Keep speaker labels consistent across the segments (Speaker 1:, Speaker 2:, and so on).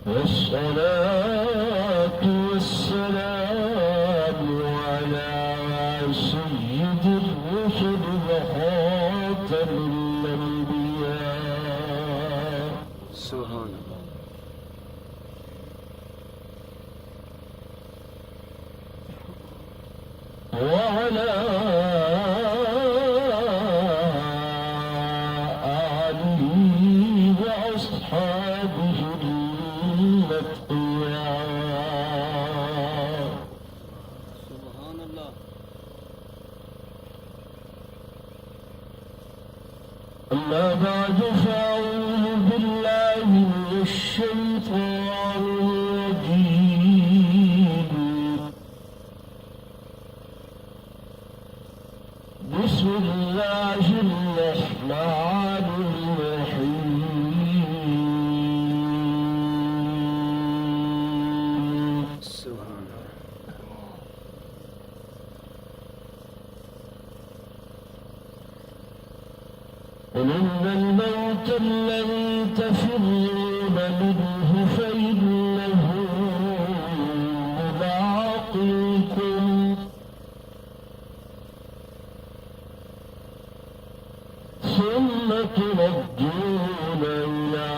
Speaker 1: والصلاة والسلام على سيد الرسل وخاتم الأنبياء
Speaker 2: سبحان الله
Speaker 1: وعلى آله وأصحابه الأتقياء.
Speaker 2: سبحان الله.
Speaker 1: أما بعد فأعوذ بالله من الشيطان الرجيم. بسم الله الرحمن الرحيم.
Speaker 2: سبحان الله.
Speaker 1: قل إن الموت الذي تفرون منه فإنه ملاقيكم ثم تردون إلى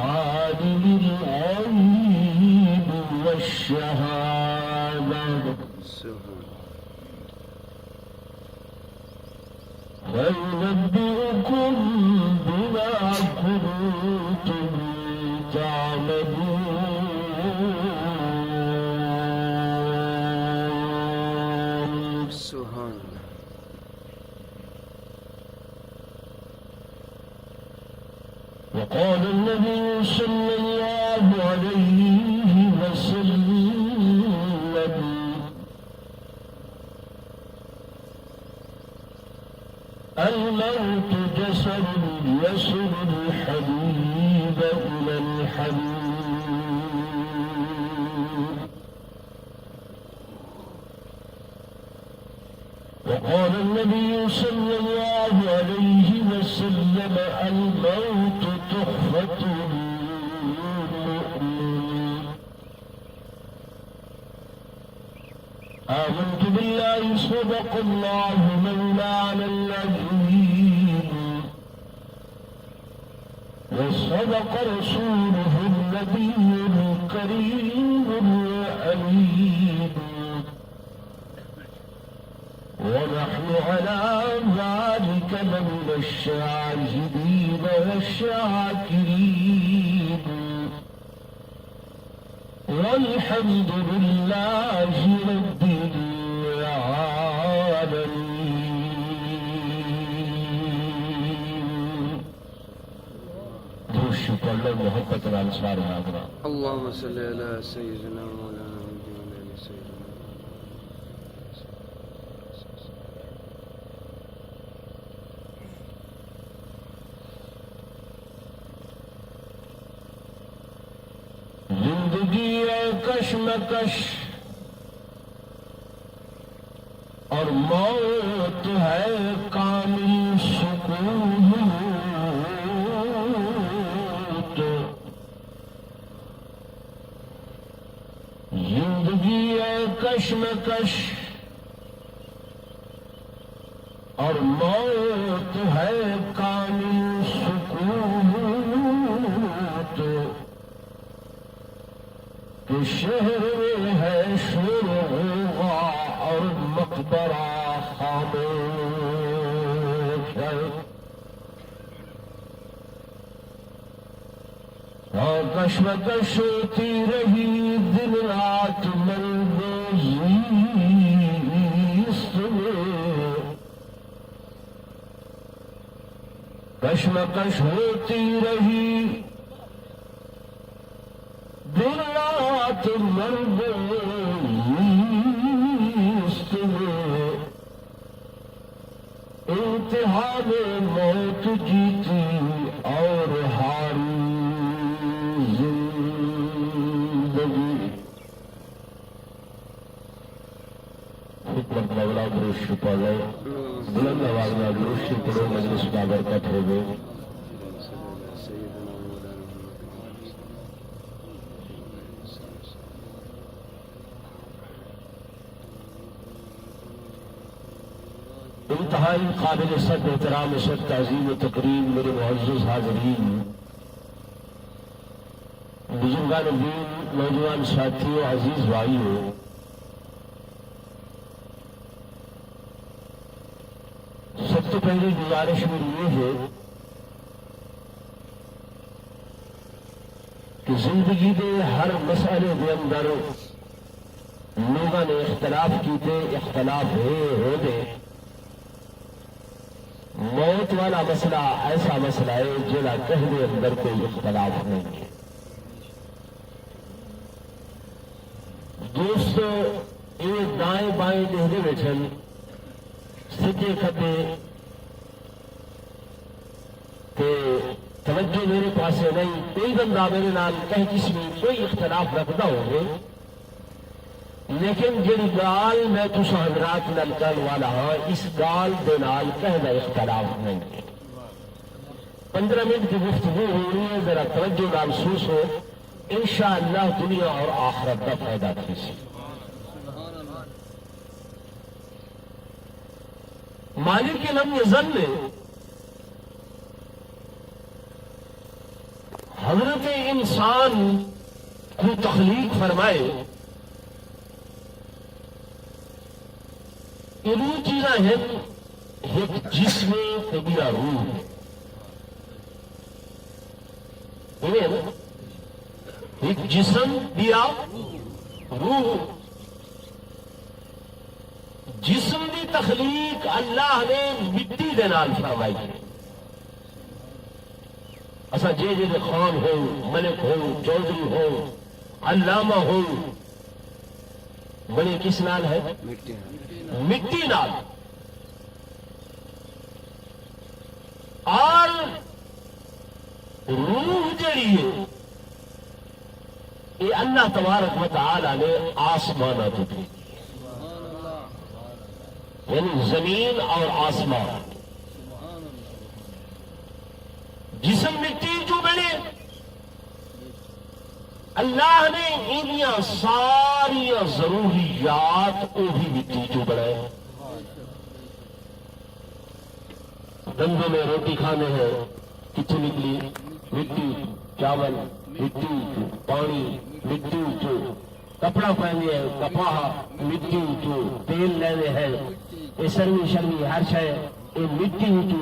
Speaker 1: عالم الغيب والشهادة وينبئكم بما كنتم تعملون.
Speaker 2: سبحان الله.
Speaker 1: وقال النبي صلى الله عليه وسلم الموت جسد يسر الحبيب إلى الحبيب. وقال النبي صلى الله عليه وسلم الموت تحفة للمؤمن. آمنت بالله صدق الله مولانا العظيم وصدق رسوله النبي الكريم الأمين ونحن على ذلك من الشاهدين والشاكرين والحمد لله رب العالمين. درود پڑھ لو محبت نال سارے حاضراں.
Speaker 2: اللهم صل على سيدنا مولانا محمد وعلى سيدنا
Speaker 1: زندگی ہے کشمکش اور موت ہے کامل سکوت. زندگی ہے کشمکش اور موت ہے کامل سکوت. تو شہر میں ہے شور ہوگا اور مقبرہ خاموش ہے. اور کشمکش ہوتی رہی دن رات ملبوزیست میں. کشمکش ہوتی رہی دن رات ملبوزیست میں. انتہا میں موت جیتی اور ہاری زندگی. خود مولا درست پڑھو بلند آواز میں درست پڑھو مجلس کا برکت ہو گئے. انتہائی قابل صد احترام صد تعظیم و تقریب میرے معزز حاضرین، بزرگان دین، نوجوان ساتھیوں، عزیز بھائیوں، سب سے پہلی گزارش میری یہ ہے کہ زندگی کے ہر مسئلے کے اندر لوگوں نے اختلاف کیتے، اختلاف ہو دے، موت والا مسئلہ ایسا مسئلہ ہے جہاں کہنے اندر کوئی اختلاف نہیں ہے۔ دوستو، یہ دائیں بائیں دیکھتے بیٹھے، سجے کھبے تے توجہ میرے پاسے نہیں، کوئی بندہ میرے نال کہیں جس میں کوئی اختلاف رکھتا ہوگے، لیکن جڑی گال میں تسا حضرات نال کرن والا ہاں، اس گال دے نال کہنا اختلاف نہیں ہے۔ 15 منٹ کی گفتگو ہو رہی ہے، ذرا توجہ نال سوچو، انشاءاللہ دنیا اور آخرت کا فائدہ کسی۔ مالک لم یزل نے حضرت انسان کو تخلیق فرمائے، یہ دو چیزاں ہیں، ایک جسم یا روح۔ ایک جسم یا روح۔ جسم کی تخلیق اللہ نے مٹی دے نال فرمائی ہے۔ اصا جے خان ہو، ملک ہو، چودھری ہو، علامہ ہو، بڑے کس نال ہے؟ مٹی نال۔ اور روح جڑی ہے یہ اللہ تبارک و تعالی نے آسمانات دی، یعنی زمین اور آسمان۔ جسم مٹی جو بنے، اللہ نے انیاں ساری ضروریات وہ بھی مٹی جو بنائے۔ دندوں میں روٹی کھانے ہیں، کتوں نکلی؟ مٹی۔ چاول مٹی، پانی مٹی، جو کپڑا پہنے ہیں کپاہ مٹی، جو تیل لینے ہیں یہ سرمی شرمی ہر شے یہ مٹی جو،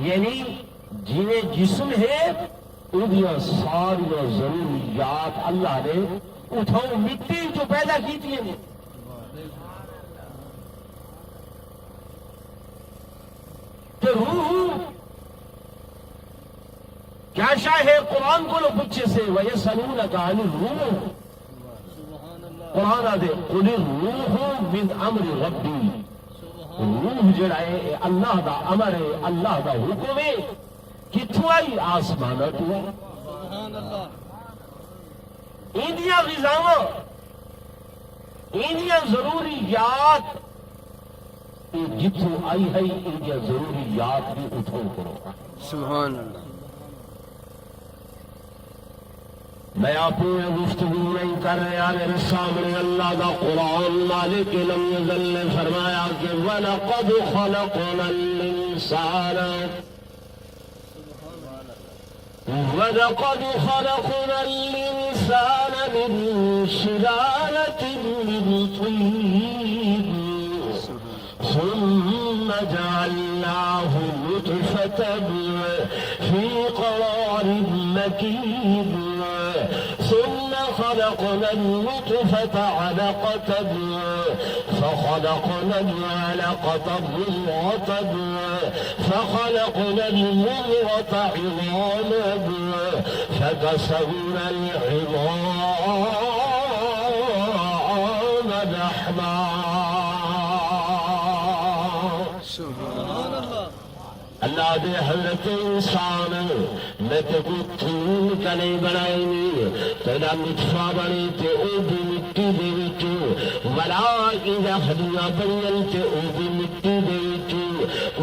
Speaker 1: یعنی جنہیں جسم ہے انہیاں ساری ضروریات اللہ نے اٹھاؤ مٹی جو پیدا کی تھی۔ تو روح کیا شاہ ہے؟ قرآن کو لو بچے سے وَيَسْأَلُونَكَ عَنِ الرُّوحِ، قرآن آدھے قُلِ الرُّوحُ مِنْ أَمْرِ رَبِّي، روح جڑا ہے اللہ دا امر ہے، اللہ دا حکم ہے۔ کتوں آئی؟ آسمانہ تو ہے۔ ایندیاں غذاواں، ایندیاں ضروریات جتوں آئی ہے، ایندیاں ضروریات بھی اٹھو کرو۔
Speaker 2: سبحان اللہ۔
Speaker 1: میں آپ گفتگو نہیں کر رہا، میرے سامنے اللہ کا قرآن مالک لم یزل نے فرمایا کہ وَلَقَدْ خَلَقْنَا الْإِنسَانَ وَلَقَدْ خَلَقْنَا الْإِنسَانَ مِنْ سُلَالَةٍ مِنْ طِينٍ ثم جعلناه نطفة في قرار مكين ثم خلقنا النطفة علقة فخلقنا العلقة مضغة فخلقنا المضغة عظاما فكسونا العظام لحما۔ اللہ دے حضرت انسان میں تے کوئی تھون کا نہیں بنائی نہیں، تیرا نطفہ بنی تے او بھی مٹی دے وچوں، ولا اذا ہڈیاں بنیاں تے او بھی مٹی دے وچوں،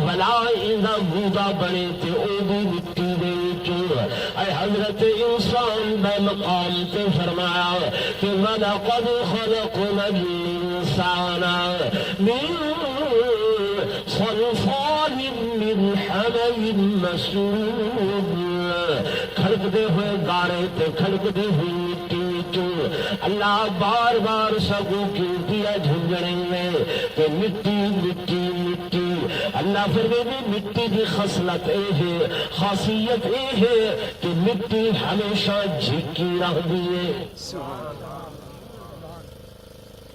Speaker 1: ولا اذا گودا بنے تے او بھی مٹی دے وچوں۔ اے حضرت انسان بے مقام تے فرمایا کہ وَلَقَدْ خَلَقْنَا الْإِنسَانَ مِن صلصال من حمإ مسنون کھڑکدے ہوئے گارے تے کھڑکدے ہوئی مٹی وچوں اللہ بار بار سگوں کیتی ہے جھنجھڑے میں تے مٹی مٹی مٹی اللہ فرمائے مٹی دی خصلت اے ہے خاصیت اے ہے کہ مٹی ہمیشہ جھکی رہتی ہے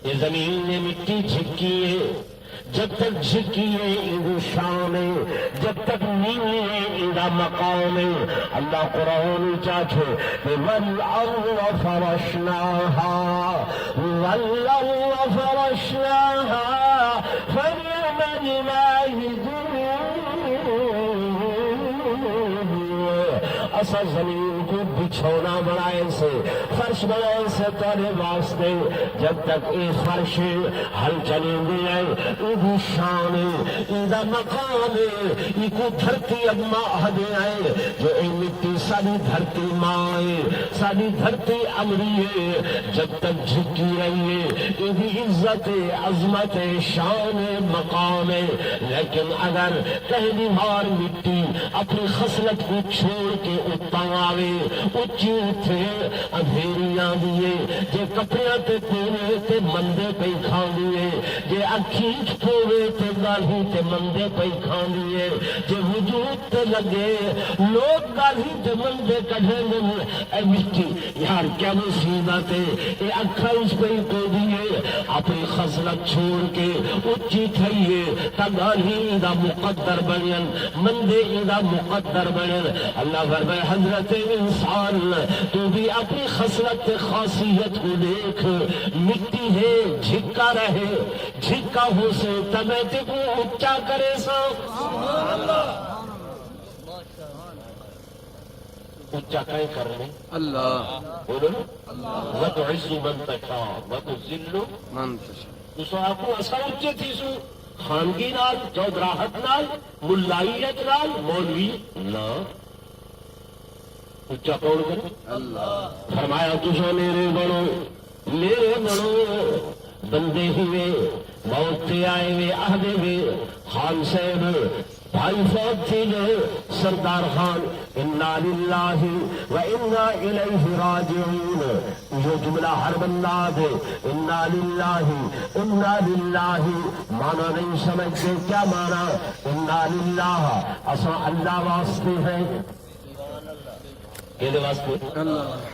Speaker 1: یہ زمین میں مٹی جھکی ہے جب تک جھکی ہے ان شان ہے جب تک نیوی ہے ان مقام ہے اللہ قرآن چاہتے والارض فرشناها والارض فرشناها فنعم الماهدون اصا زمین کو بچھونا بنائے سے فرش بنائے سے تیرے واسطے جب تک یہ فرش ہل چلیں گے یہ شان یہ مقام یہ کو دھرتی اما ہدے آئے جو اے مٹی ساری دھرتی ماں ساری دھرتی امری ہے جب تک جھکی رہی ہے یہ عزت عظمت شان مقام ہے لیکن اگر کہیں مار مٹی اپنی خصلت کو چھوڑ کے اتاں آوے اچھی اٹھے اندھیریاں دیے جے کپڑیاں تے پوے تے مندے پہ کھان دیے جے اکھیچ پوے تے گالی تے مندے پہ کھان دیے جے وجود تے لگے لوگ گالی تے مندے کڑھے من اے مٹی یار کیا مصیبت ہے اے اکھا اس پہ کو دیے اپنی خصلت چھوڑ کے اچھی تھئیے تا گالی دا مقدر بنین مندے دا مقدر بنین اللہ فرمائے حضرت انسان تو بھی اپنی خصلت خاصیت کو دیکھ مٹی ہے جھکا رہے جھکا ہو سے تمیتے کو اچھا کرے سا اچھا کہیں کر رہے
Speaker 2: اللہ
Speaker 1: بولو وَتُعِزُّ مَن تَشَاءُ وَتُذِلُّ
Speaker 2: من تشاء
Speaker 1: تو سو آپ کو اثر اچھے تھی سو خانگی نال چودراہت نال ملائیت نال مولوی نا اچھا کون کرے
Speaker 2: اللہ
Speaker 1: فرمایا تجھو میرے بڑو بندے ہوئے موت تے آئے ہوئے آدھے ہوئے خان صاحب بھائی فوت تھی جو سردار خان انا للہ و انا الیہ راجعون یہ جملہ ہر بندہ دے انا للہ مانا نہیں سمجھتے کیا مانا انا للہ اسا اللہ واسطے ہیں واسطے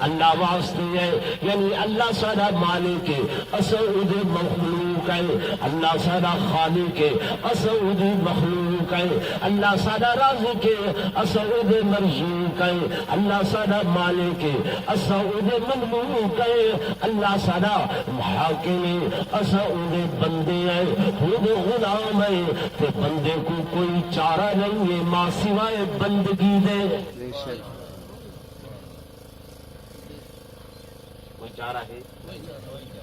Speaker 1: اللہ واسطے ہے یعنی اللہ سارا مالک ہے اسعود مخلوق ہے اللہ سارا خالق ہے اسعود مخلوق ہے اللہ سارا رازق ہے اسعود مرزوق ہے اللہ سارا مالک ہے اسعود مملوک ہے اللہ سارا حاکم ہے اسعود بندے ہے خود غلام ہے کہ بندے کو کوئی چارہ نہیں ہے ماں سوائے بندگی دے چارہ ہے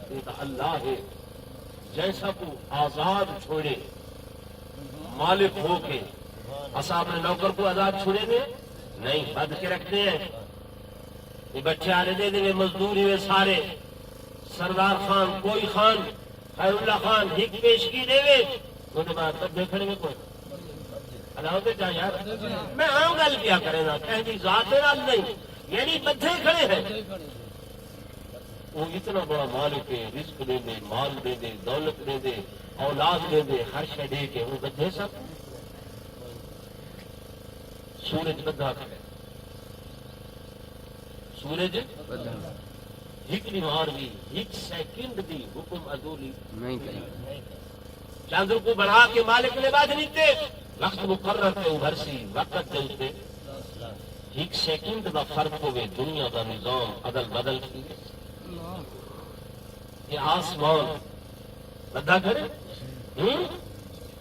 Speaker 1: ایک اللہ ہے جیسا کو آزاد چھوڑے مالک ہو کے اصحاب نے نوکر کو آزاد چھوڑے گے نہیں بند کے رکھتے ہیں یہ بچے آنے دے دیں گے مزدوری میں سارے سردار خان کوئی خان خیر اللہ خان ہک پیشگی دے گے تو بعد تب دیکھنے میں کوئی اللہ ہوتے چاہے یار میں عام گل کیا کرے نا کہیں ذات نال نہیں یعنی بدھے کھڑے ہیں وہ اتنا بڑا مالک ہے رزق دے دے مال دے دے دولت دے دے اولاد دے دے ہر شے دے کے وہ بدھے سب سورج بدھا کرے سورج ایک مار بھی ایک سیکنڈ دی حکم ادولی
Speaker 2: نہیں کریں
Speaker 1: چاندر کو بنا کے مالک نے بعد نہیں دے وقت مقرر پہ ابھر سی وقت دے اسے ایک سیکنڈ کا فرق ہوئے دنیا کا نظام عدل بدل کی یہ آسمان بدھا کرے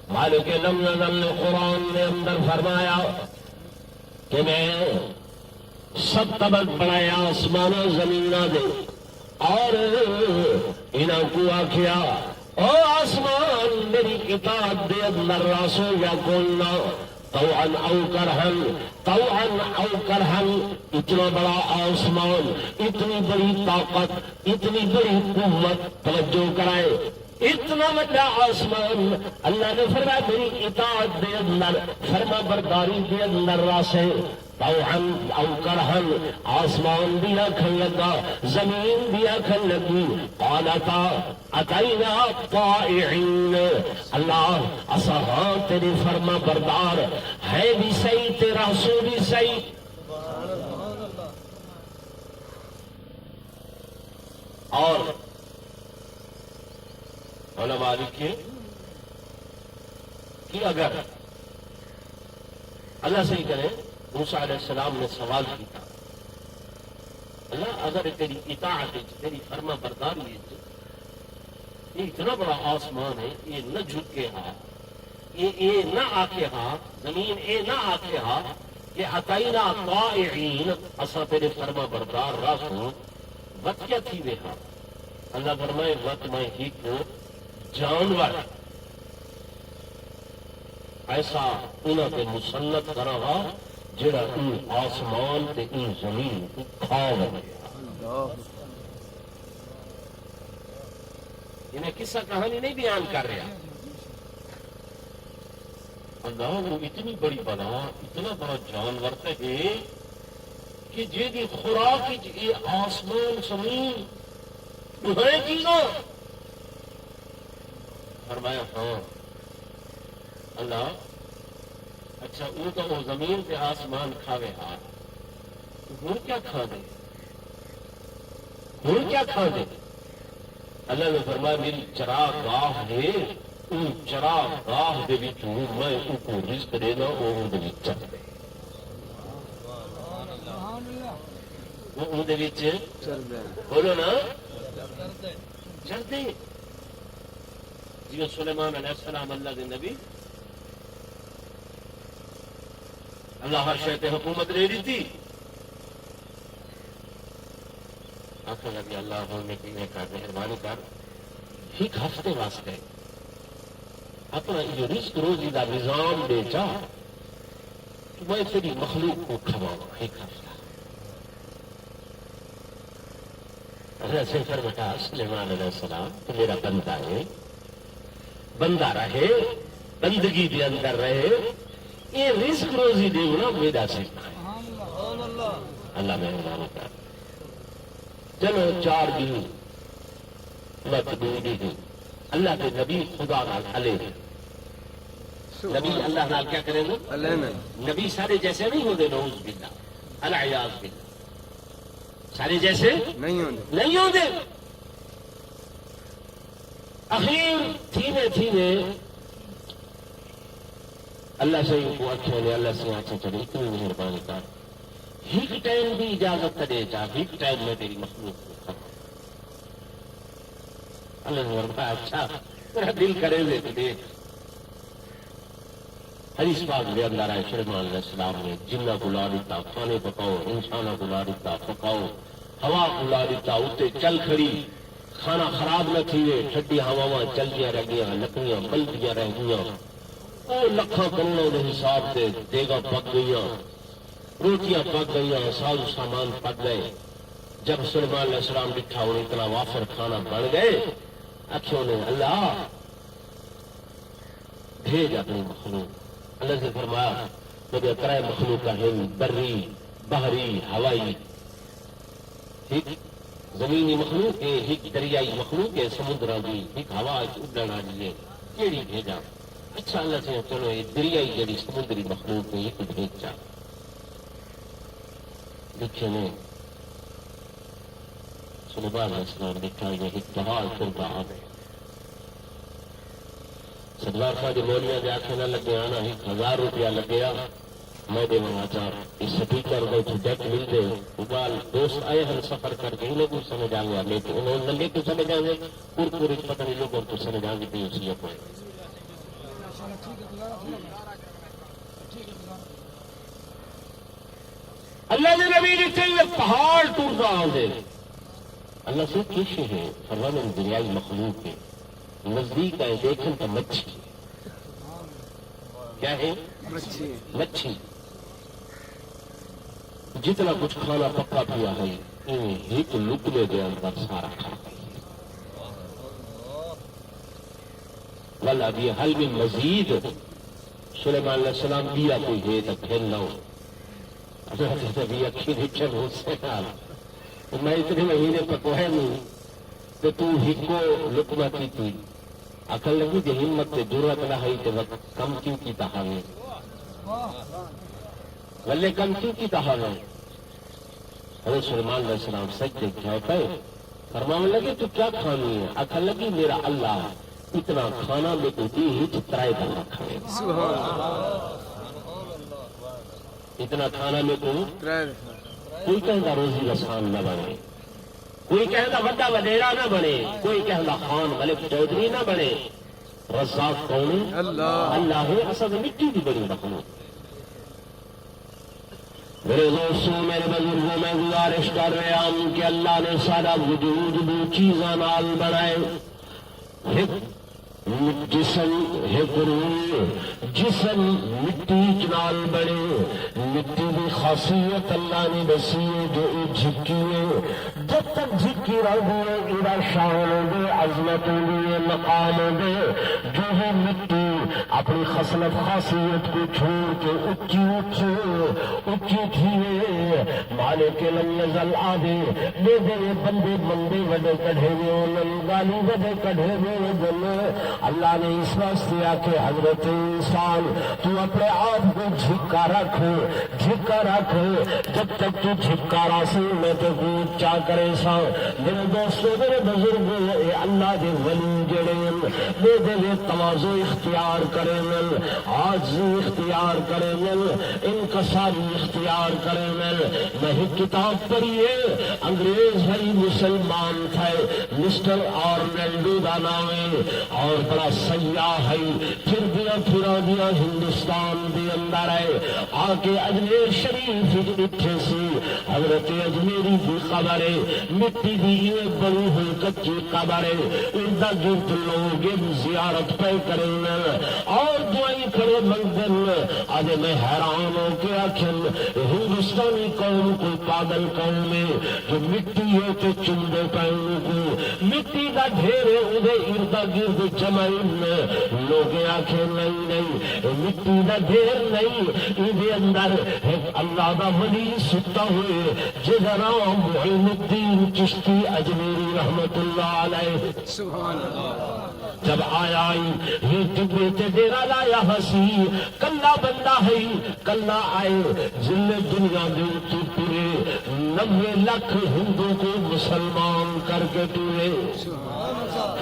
Speaker 1: مالک لم یزل قرآن نے اندر فرمایا کہ میں سب طبق بنایا آسمان و زمین دے اور انہوں کو آکھیا او آسمان میری کتاب دے اندر راسو یا کولنا طوعا او کرہن اتنا بڑا آسمان اتنی بڑی طاقت اتنی بڑی قوت توجہ کرائے اتنا بڑا آسمان اللہ نے فرمایا میری اطاعت دے اندر فرما برداری دے اندر راسے طوعن او کرہن آسمان بھی آکھن لگا زمین بھی آکھن لگی قالتا اتینا طائعین اللہ اسا ہاں تیری فرما بردار ہے بھی صحیح تیرا سو بھی صحیح. اور علماء لکھے کہ اگر اللہ سے ہی کرے موسیٰ علیہ السلام نے سوال کیا اللہ اگر تیری اطاعت تیری فرما برداری ہے یہ اتنا بڑا آسمان ہے یہ نہ جھکے ہاں یہ نہ آکے ہاں زمین اے نہ آکے ہاں کہ اتینا طائعین اسا تیرے فرما بردار راسوں وقت کیا تھی وے ہاں اللہ فرمائے وقت میں ہی کو جانور ایسا انہوں نے مسلط کرا ہوا جڑا ان آسمان تے ان زمین کو کھا گیا. انہیں قصہ کہانی نہیں بیان کر رہا اللہ وہ اتنی بڑی بنا اتنا بڑا جانور ہے کہ جی دی خوراک یہ آسمان زمین ہے چیزوں فرمایا ہاں اللہ اچھا وہ تو وہ زمین پہ آسمان کھاوے ہاں ہوں کیا کھا دے ہوں کیا کھا دے اللہ نے فرمایا میری چراغ گاہ ہے ان چراغ گاہ دے وچ میں ان کو رزق دینا وہ ان دے وچ چل دے وہ ان دے وچ بولو نا چل دے جی سلیمان علیہ السلام اللہ دے نبی اللہ ہر شے تے حکومت لے لی تھی آخر لگی اللہ ہونے کی میں کر مہربانی کر ایک ہفتے واسطے اپنا یہ رزق روزی کا نظام دے جا میں تیری مخلوق کو کھواؤں ایک ہفتہ ایسے کر بیٹا سلیمان علیہ السلام تو میرا بندہ ہے بندہ رہے بندگی کے اندر رہے یہ رزق روزی دے نا میرا سیکھنا ہے اللہ مہربانی کر چلو 4 دن وقت دے اللہ کے نبی خدا نال علیہ نبی اللہ نال کیا کریں گے نبی سارے جیسے نہیں ہوتے نعوذ باللہ العیاذ باللہ سارے جیسے نہیں ہوتے اخیر تھینے تھینے اللہ سے کو اچھے نے اللہ سے اچھے چلے اتنی مہربانی کر ایک ٹائم بھی اجازت دے جا ایک ٹائم میں تیری مخلوق کو کھاؤں اللہ نے فرمایا اچھا میرا دل کرے لے تو دیکھ حدیث پاک کے اندر آئے سلیمان علیہ السلام نے جنہ کو لا دیتا کھانے پکاؤ انسانوں کو لا دیتا پکاؤ ہوا کو لا دیتا اتنے چل کھڑی کھانا خراب نہ تھیے ٹھڈی ہوا چلدیاں رہ گیا لکڑیاں بلدیاں رہ گیا وہ لکھاں کروڑوں کے حساب سے دیگا پک گئی روٹیاں پک گئی ساز سامان پک گئے جب سلیمان علیہ السلام ڈٹھا انہیں اتنا وافر کھانا بن گئے اکھیوں نے اللہ بھیج اپنی مخلوق اللہ سے فرمایا مجھے 3 مخلوق کا ہند بری بحری ہوائی ٹھیک زمینی مخلوق ہے ایک دریائی مخلوق ہے سمندر کی ایک ہوا اڈن والی ہے کیڑی بھیجا اچھا اللہ سے چلو یہ دریائی جڑی سمندری مخلوق ہے ایک بھیجا لکھے نے سلیمان علیہ السلام لکھا یہ ایک جہاز چلتا آ گئے سردار خان مولیا کے آخر نہ لگے آنا 1000 روپیہ لگیا میں دے چار اس سپیکر کو ڈیک ملتے ابال دوست آئے ہیں سفر کر کے انہیں کچھ سمجھ آ گیا لیکن انہوں نے لے کے سمجھ آ گئے پوری پتہ نہیں لوگوں کو سمجھ آ گئی اسی کو اللہ نے نبی لکھے ہوئے پہاڑ ٹوٹتا آدھے اللہ سے کیسے ہے فرمان دریائی مخلوق ہے نزدیک آئے دیکھیں تو مچھی کیا ہے مچھی جتنا کچھ کھانا پکا پیا ہے ایک لکمے کے اندر سارا کھا گئی والا بھی حل میں مزید سلیمان علیہ السلام دیا کوئی ہے تو پھر لو بھی اکھی نچن ہو سے میں اتنے مہینے پکوائے نہیں تو تو ہکو لکما کی تھی عقل لگی جو ہمت تے ضرورت نہ ہوئی تو وقت کم کیوں کی تحاوے ولے کم کیوں کی تحاوے حضرت سلیمان علیہ السلام سجدے کیا پہ فرمانے لگے تو کیا کھانی ہے عقل لگی میرا اللہ اتنا کھانا میں تو دی ہی چترائے دن کھائے اتنا کھانا میں تو کوئی کہندا روزی رسان نہ بنے کوئی کہندا وڈا وڈیرا نہ بنے کوئی کہندا خان ملک چودھری نہ بنے رزاق کون ہے اللہ ہے اصل مٹی کی بڑی مخلوق میرے دوستوں میرے بزرگوں میں گزارش کر رہا ہوں کہ اللہ نے سارا وجود دو چیزاں نال بنائے جسم ایک روح جسم مٹی چنال بڑے مٹی کی خاصیت اللہ نے دسی ہے جو جھکی ہے جب تک جھکی رہی ہے ادھر شان دے عظمت دے مقام دے جو ہے مٹی اپنی خصلت خاصیت کو چھوڑ کے اچھی تھی مالک لم یزل آدھے دے دے بندے بندے وڈے کڑھے ہوئے گالی وڈے کڑھے ہوئے جن اللہ نے اس واسطے کہ حضرت انسان تو اپنے آپ کو جھکا رکھ جب تک تو جھکارا سے میں تو اونچا کرے سا میرے دوستوں میرے بزرگ اے اللہ دے ولی جڑے دے دے تواضع اختیار کرے مل عاجزی اختیار کرے مل انکساری اختیار کرے مل میں کتاب پڑھیے انگریز ہے مسلمان تھے مسٹر آرنلڈو دا نام ہے اور بڑا سیاح ہے پھر دیا ہندوستان دے اندر ہے آ کے اجمیر شریف اٹھے سی حضرت اجمیری دی خبر ہے مٹی دی یہ بڑی ہوئی کچی خبر ہے اردا گرد لوگ زیارت پہ کریں اور دعائیں کرے منگن آج میں حیران ہو کے آخر ہندوستانی قوم کوئی پاگل قوم ہے جو مٹی ہے تو چندے پہنوں کو مٹی کا ڈھیر ہے انہیں اردا گرد جمعین لوگ آخر نہیں مٹی کا ڈھیر نہیں یہ اندر ایک اللہ کا ولی ستا ہوئے جہاں نام معین الدین چشتی اجمیری رحمت اللہ علیہ سبحان اللہ جب آیا یہ ڈبے تے ڈیرا لایا ہسی کلا بندہ ہے کلا آئے جن دنیا دے پورے 90 لاکھ ہندو کو مسلمان کر کے ٹورے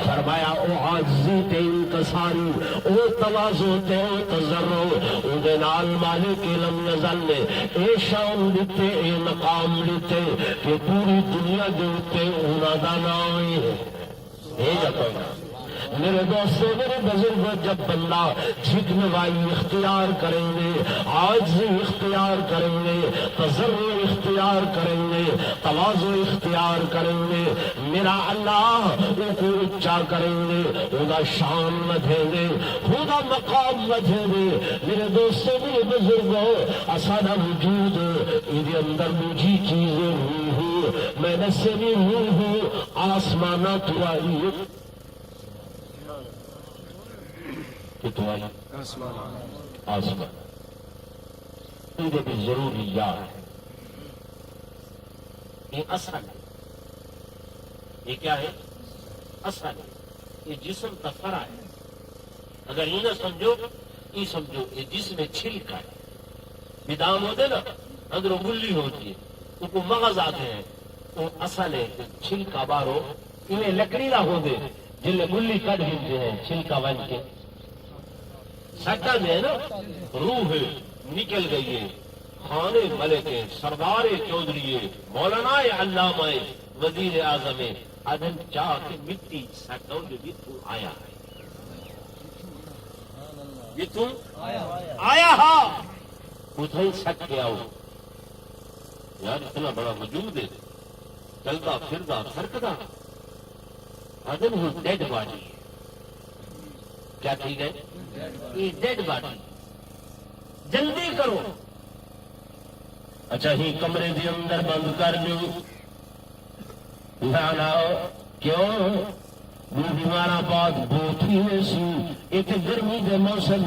Speaker 1: فرمایا او عاجزی تے انکساری او تواضع تے او تضرع او دے نال مالک لم یزل نے اے شان دیتے اے مقام دیتے کہ پوری دنیا دے اوتے انہاں دا نام ہے جاتا میرے دوستوں میرے بزرگ جب بندہ جھکنوائی اختیار کریں گے عاجزی اختیار کریں گے تضرع اختیار کریں گے تواضع اختیار کریں گے میرا اللہ ان کو اونچا کریں گے خدا شان ودھے گے خدا مقام ودھے گے میرے دوستوں میرے بزرگوں اسادا وجود یہ اندر مجھے چیزیں ہوئی ہوں میں نے سے بھی ہوئی ہوں آسمانات وائی آسمان یہ بھی ضروری یاد ہے یہ اصل ہے یہ کیا ہے اصل ہے یہ جسم کا فرع ہے اگر یہ نہ سمجھو یہ سمجھو یہ جسم میں چھلکا ہے بدام ہوتے نا اندر گلی ہوتی ہے ان کو مغز آتے ہیں وہ اصل ہے چھلکا بارو انہیں لکڑی نہ ہو دے جن میں گلی کٹ ہلتے ہیں چھلکا بن کے سٹا میں ہے نا روح نکل گئی ہے خانے ملک سردار چودھری مولانا علامہ وزیر اعظم ادن چاہ کے مٹی سٹوں جو بھی تو آیا ہے یہ تو آیا ہاں اتھائی سٹ کے آؤ یار اتنا بڑا وجود ہے چلتا پھرتا سرکتا ادن وہ ڈیڈ باڈی ہے کیا ٹھیک ہے یہ ڈیڈ باڈی جلدی کرو اچھا ہی کمرے دے اندر بند کر دو لانا کیوں وہ بیمارا بعد بوتھی میں سی ایک گرمی کے موسم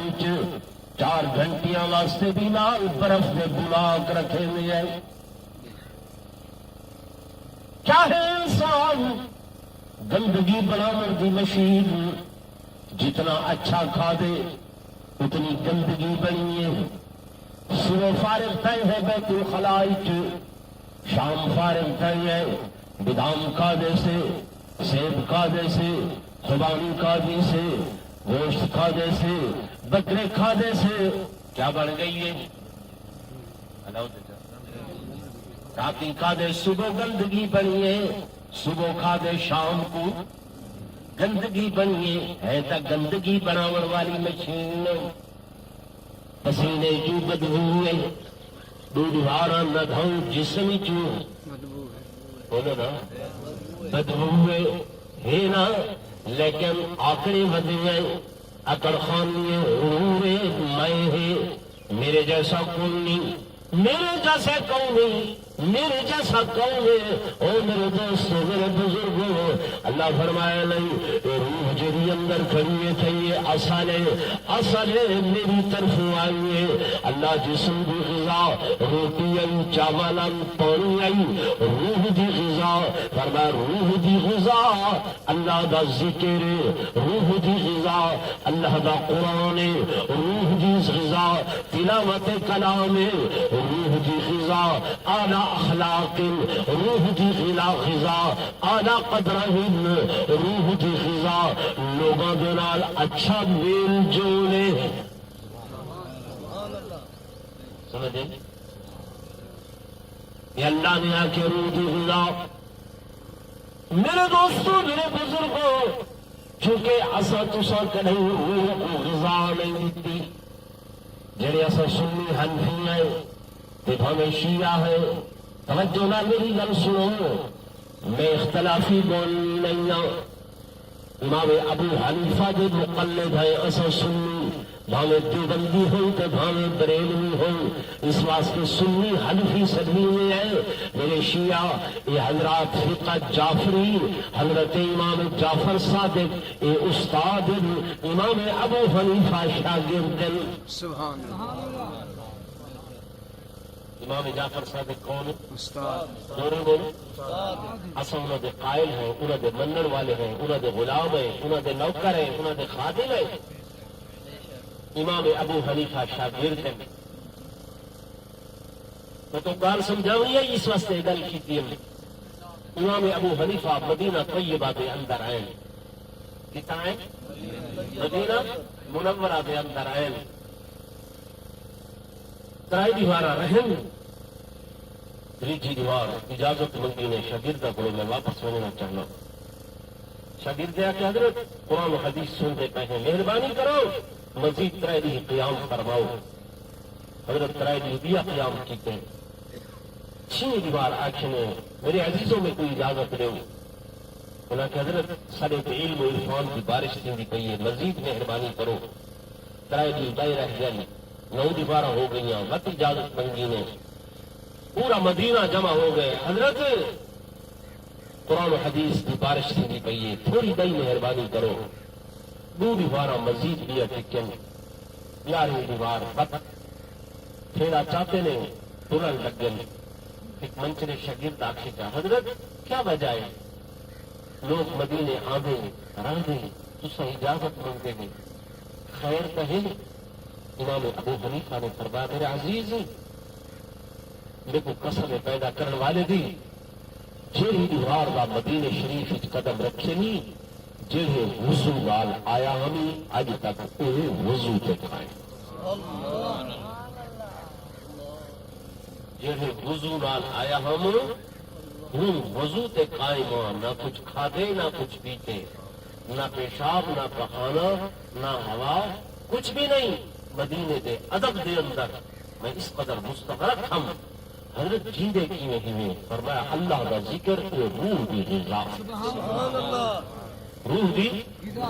Speaker 1: 4 گھنٹیاں واسطے بھی نال برف میں بلا کے رکھے ہوئے ہیں. چاہے انسان گندگی بنانے کی مشین جتنا اچھا کھا دے اتنی گندگی بنی ہے. صبح فارغ طے ہے بیت الخلاء شام فارغ طے ہے بادام کھادے سے سیب کھادے سے خوبانی کھادے سے گوشت کھادے سے بکرے کھادے سے کیا بن گئی ہے راتی کھادے صبح گندگی بنی ہے صبح کھادے شام کو گندگی بنی ہے تو گندگی بناون والی مشین پسینے کی بدبو ہے دوبارہ نہ دھو جسم بولو نا بدبو ہے نا لیکن آکڑے بدلے اکڑ خانی غرور میں ہے میرے جیسا کون نہیں میرے جیسا کون نہیں میرے جیسا کون ہے او میرے دوستو میرے بزرگوں اللہ فرمایا نہیں روح جری اندر کھڑی تھے اصل میری طرف آئیے اللہ جسم دی غذا روٹی آئی چاول آئی پانی آئی روح دی غذا فرمایا روح دی غذا اللہ دا ذکر روح دی غذا اللہ دا قرآن روح دی غذا تلاوت کلام روح دی غذا اعلی اخلاق روح دی غذا اعلی قدرہم روح دی غذا لوگوں دے نال اچھا میل جولے سمجھے یہ اللہ نے آ کے روح دی غذا میرے دوستوں میرے بزرگوں چونکہ اصا تسا کہیں روح کو غذا نہیں دیتی جڑے اصا سنی حنفی ہیں تے بھاویں شیعہ ہے توجہ نہ میری گل سنو میں اختلافی بولنی نہیں ہوں امام ابو حنیفہ جو مقلد ہے اصا سنی بھاویں دیوبندی ہوں تے بھاویں بریلوی ہوں اس واسطے سنی حنفی سبھی میں ہے میرے شیعہ یہ حضرات فقہ جعفری حضرت امام جعفر صادق یہ استاد امام ابو حنیفہ شاگرد
Speaker 2: سبحان اللہ
Speaker 1: امام جعفر صادق کون
Speaker 2: استاد
Speaker 1: دورے بولو اصل انہوں دے قائل ہیں انہوں دے منن والے ہیں انہوں دے غلام ہیں انہوں دے نوکر ہیں انہوں دے خادم ہیں امام ابو حنیفہ شاگرد ہیں تو گال سمجھاؤں یا اس واسطے گل کی امام ابو حنیفہ مدینہ طیبہ دے اندر آئے کتنا ہے مدینہ منورہ دے اندر آئے ترائی دیوارہ رہن تریجی دیوار اجازت منگی نے شاگردہ کو میں واپس ہونا چاہنا شاگرد کہ حضرت قرآن و حدیث سنتے پہلے مہربانی کرو مزید ترائی دی قیام فرماؤ حضرت ترائی دی دیا قیام کیتے ہیں 6 دیوار آکھنے میرے عزیزوں میں کوئی اجازت دے انہاں کہ حضرت سارے علم و عرفان کی بارش تھی پئی ہے مزید مہربانی کرو ترائی دی دائی رہ جائے 9 دیوارہ ہو گئی ہیں مت اجازت منگی نے پورا مدینہ جمع ہو گئے حضرت قرآن و حدیث کی بارش تھی پئی ہے تھوڑی دئی مہربانی کرو 2 دیوارہ مزید بھی ٹکن 11ویں دیوار بت پھیرا چاہتے نے ترن لگن ایک منچرے شاگرد آخر کا حضرت کیا وجہ ہے لوگ مدینے آدھے رہ گئے تسا اجازت مانگتے ہیں خیر کہیں امام ابو حنیفہ نے فرمایا میرے عزیز میرے کو قسم پیدا کرنے والے دی جیڑی دیوار دا مدینے شریف وچ قدم رکھے نہیں جیڑے وضو وال آیا ہمیں اج تک وہ وضو تے کھائے جیڑے وضو وال آیا ہم وضو تے قائم نہ کچھ کھاتے نہ کچھ پیتے نہ پیشاب نہ پخانا نہ ہوا کچھ بھی نہیں مدینے دے ادب دے اندر میں اس قدر مستغرق ہم حضرت جیندے کی نہیں فرمایا اللہ کا ذکر روح دی غذا روح دی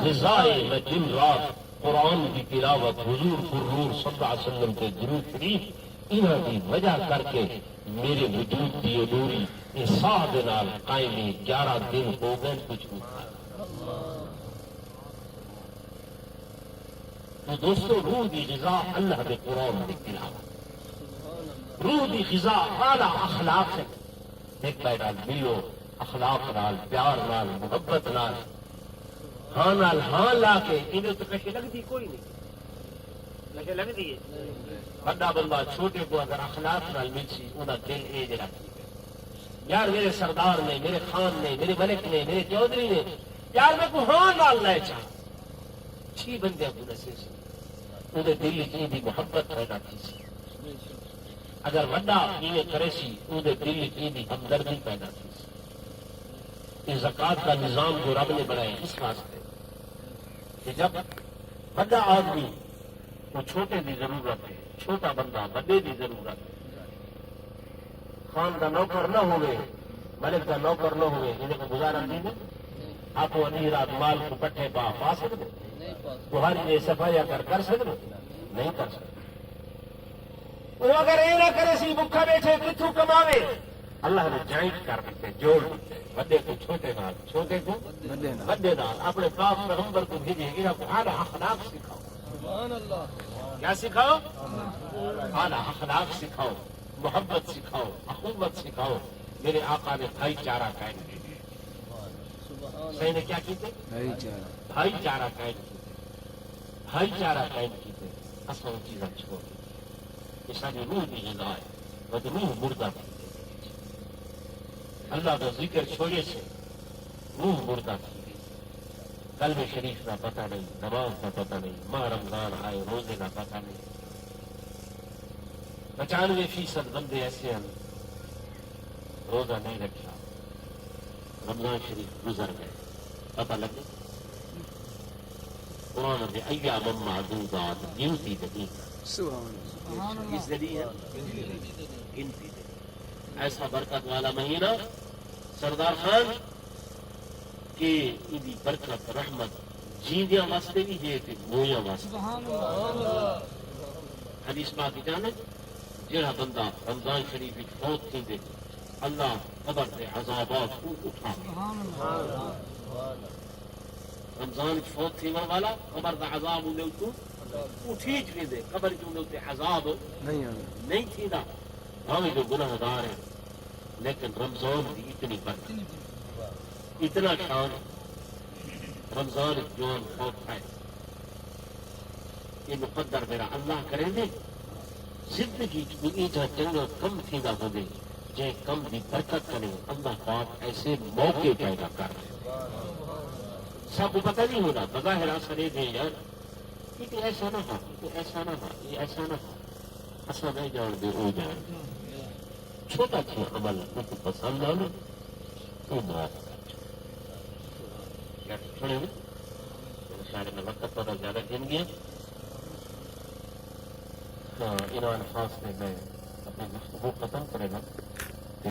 Speaker 1: غذا میں دن رات قرآن کی تلاوت حضور فرور صلی اللہ علیہ وسلم کے درود شریف انہاں کی وجہ کر کے میرے وجود کی دوری اس ساہ دے نال قائمی 11 دن ہو گئے کچھ نہیں تو دوستو روح دی غذا اللہ دے قرآن دی تلاوت، روح دی غذا اعلی اخلاق ہے، ایک بھائی نال ملو، اخلاق نال، پیار نال، محبت نال، ہاں نال ہاں لا کے انہیں تو کشے لگتی کوئی نہیں، کشے لگتی ہے بڑا بندہ چھوٹے کو اگر اخلاق نال مل سی انہاں دل اے جڑا یار میرے سردار نے، میرے خان نے، میرے ملک نے، میرے چودھری نے یار میں کو ہاں نال لے چاہ چھ بندے کو نسے سی انہیں دل کی دی محبت پیدا کی سی، اگر وڈا یہ کرے سی انہیں دل کی دی ہمدردی پیدا کی سی۔ یہ زکات کا نظام جو رب نے بنایا اس واسطے کہ جب بڑا آدمی وہ چھوٹے دی ضرورت ہے، چھوٹا بندہ بڑے دی ضرورت ہے، خان کا نوکر نہ ہوئے، ملک کا نوکر نہ ہوئے، انہیں کو گزارا نہیں دے آپ انی رات مال کو پٹھے پا سکتے تمہاری یہ صفائی کر سکتے نہیں کر سکتے۔ وہ اگر یہ نہ کرے سی بکھا بیٹھے کتوں کماوے، اللہ نے جوائنٹ کر دیتے، جوڑ دیتے، بڑے کو چھوٹے نال، چھوٹے کو بڑے نال، اپنے پاک پیغمبر کو بھیجے گا کو اعلیٰ اخلاق سکھاؤ۔ کیا سکھاؤ؟ اعلیٰ اخلاق سکھاؤ، محبت سکھاؤ، اخوت سکھاؤ۔ میرے آقا نے بھائی چارہ قائم کیے، صحیح نے کیا کیتے؟ بھائی چارہ قائم کیتے، بھائی چارہ قائم کیتے، اصل چیزیں چھوڑ یہ ساری روح کی غذا ہے، بد روح مردہ تھی، اللہ کا ذکر چھوڑے سے روح مردہ تھی گئی، قلب شریف کا پتہ نہیں، نماز کا پتہ نہیں، ماہ رمضان آئے روزے کا پتہ نہیں۔ 95% بندے ایسے ہیں روزہ نہیں رکھا، رمضان شریف گزر گئے، پتہ لگے قرآن نے ایام معدودات گنتی نہیں اس ذریعے گنتی ایسا برکت والا مہینہ سردار خان کہ ان برکت رحمت جیندیاں واسطے بھی ہے کہ مویاں واسطے۔ حدیث پاک کی جانب جڑا بندہ رمضان شریف فوت تھی دے اللہ قبر کے عذابات کو اٹھا رمضان فوت تھی والا قبر کا عذاب انہیں کو اٹھی چلے دے، قبر کے انہیں عذاب نہیں تھی نا، ہمیں جو گناہ گار ہیں لیکن رمضان کی اتنی برکت اتنا شان، رمضان جوان فوت ہے یہ مقدر میرا اللہ کریں گے زندگی ایجا چنگا کم تھی نہ ہو گئی جے کم کی برکت کرے اللہ پاک ایسے موقع پیدا کر رہے سب کو پتہ نہیں ہونا بظاہر اثر دے یار یہ ایسا نہ ہو، یہ ایسا نہ ہو، یہ ایسا نہ ہو، ایسا نہیں جان دے وہ جان دے چھوٹا چھا عمل کو پسند آنا تو مراد کیا چھوڑے ہوئے سارے میں وقت پتہ زیادہ گن گیا۔ ہاں ان الفاظ میں اپنی گفتگو ختم کرے گا۔